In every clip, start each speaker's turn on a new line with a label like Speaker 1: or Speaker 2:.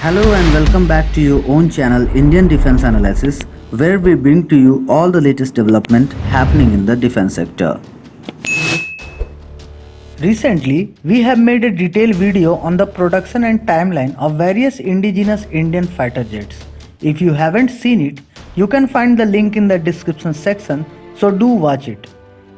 Speaker 1: Hello and welcome back to your own channel Indian Defense Analysis, where we bring to you all the latest development happening in the defense sector. Recently, we have made a detailed video on the production and timeline of various indigenous Indian fighter jets. If you haven't seen it, you can find the link in the description section, so do watch it.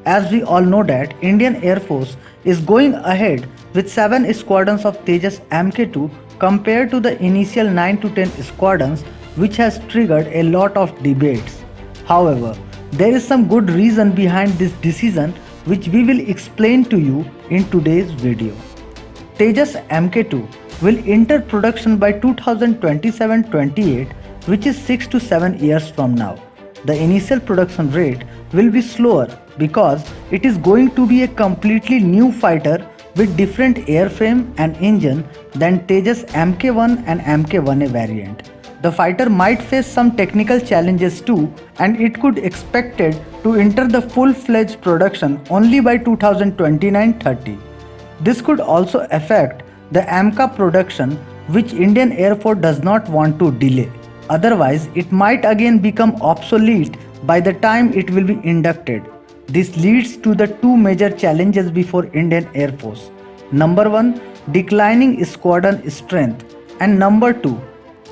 Speaker 1: As we all know that Indian Air Force is going ahead with 7 squadrons of Tejas Mk2 compared to the initial 9 to 10 squadrons, which has triggered a lot of debates. However, there is some good reason behind this decision which we will explain to you in today's video. Tejas Mk2 will enter production by 2027-28, which is 6 to 7 years from now. The initial production rate will be slower because it is going to be a completely new fighter with different airframe and engine than Tejas Mk1 and Mk1A variant. The fighter might face some technical challenges too, and it could expected to enter the full-fledged production only by 2029-30. This could also affect the AMCA production, which Indian Air Force does not want to delay. Otherwise, it might again become obsolete by the time it will be inducted. This leads to the two major challenges before Indian Air Force. Number 1, declining squadron strength, and number 2,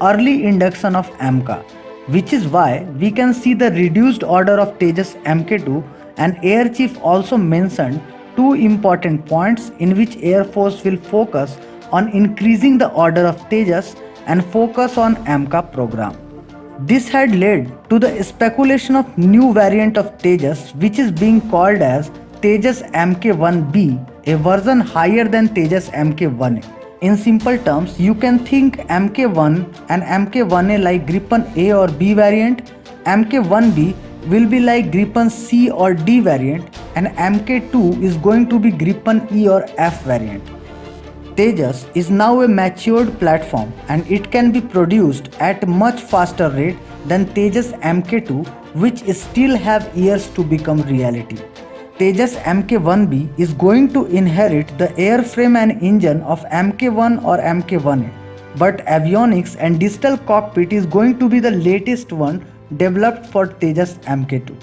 Speaker 1: early induction of AMCA, which is why we can see the reduced order of Tejas Mk2, and Air Chief also mentioned two important points in which Air Force will focus on increasing the order of Tejas and focus on AMCA program. This had led to the speculation of new variant of Tejas, which is being called as Tejas Mk1B, a version higher than Tejas Mk1A. In simple terms, you can think Mk1 and Mk1A like Gripen A or B variant, Mk1B will be like Gripen C or D variant, and Mk2 is going to be Gripen E or F variant. Tejas is now a matured platform and it can be produced at a much faster rate than Tejas Mk2, which still have years to become reality. Tejas Mk1B is going to inherit the airframe and engine of Mk1 or Mk1A, but avionics and digital cockpit is going to be the latest one developed for Tejas Mk2.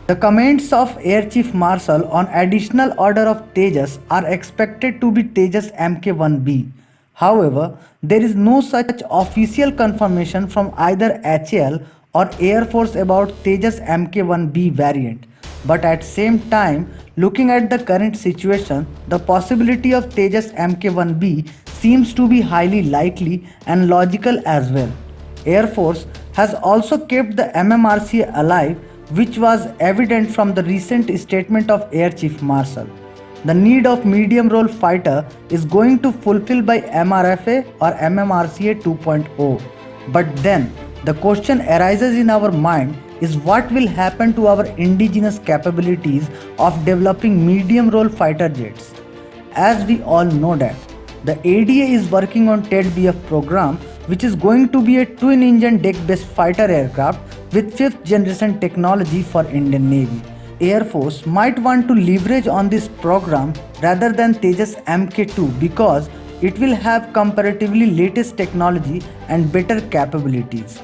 Speaker 1: The comments of Air Chief Marshal on additional order of Tejas are expected to be Tejas Mk1B. However, there is no such official confirmation from either HAL or Air Force about Tejas Mk1B variant. But at same time, looking at the current situation, the possibility of Tejas Mk1B seems to be highly likely and logical as well. Air Force has also kept the MMRCA alive, which was evident from the recent statement of Air Chief Marshal. The need of medium role fighter is going to fulfill by MRFA or MMRCA 2.0. But then, the question arises in our mind is what will happen to our indigenous capabilities of developing medium role fighter jets. As we all know that, the ADA is working on TED-BF program, which is going to be a twin engine deck based fighter aircraft with 5th generation technology for Indian Navy. Air Force might want to leverage on this program rather than Tejas Mk2 because it will have comparatively latest technology and better capabilities.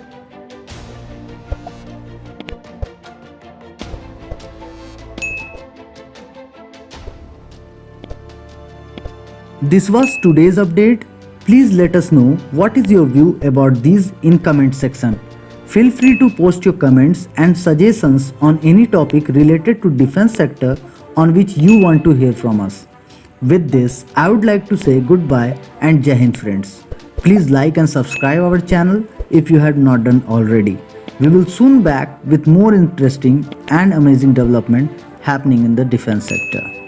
Speaker 1: This was today's update. Please let us know what is your view about these in comment section. Feel free to post your comments and suggestions on any topic related to defense sector on which you want to hear from us. With this, I would like to say goodbye and Jai Hind friends. Please like and subscribe our channel if you have not done already. We will soon back with more interesting and amazing development happening in the defense sector.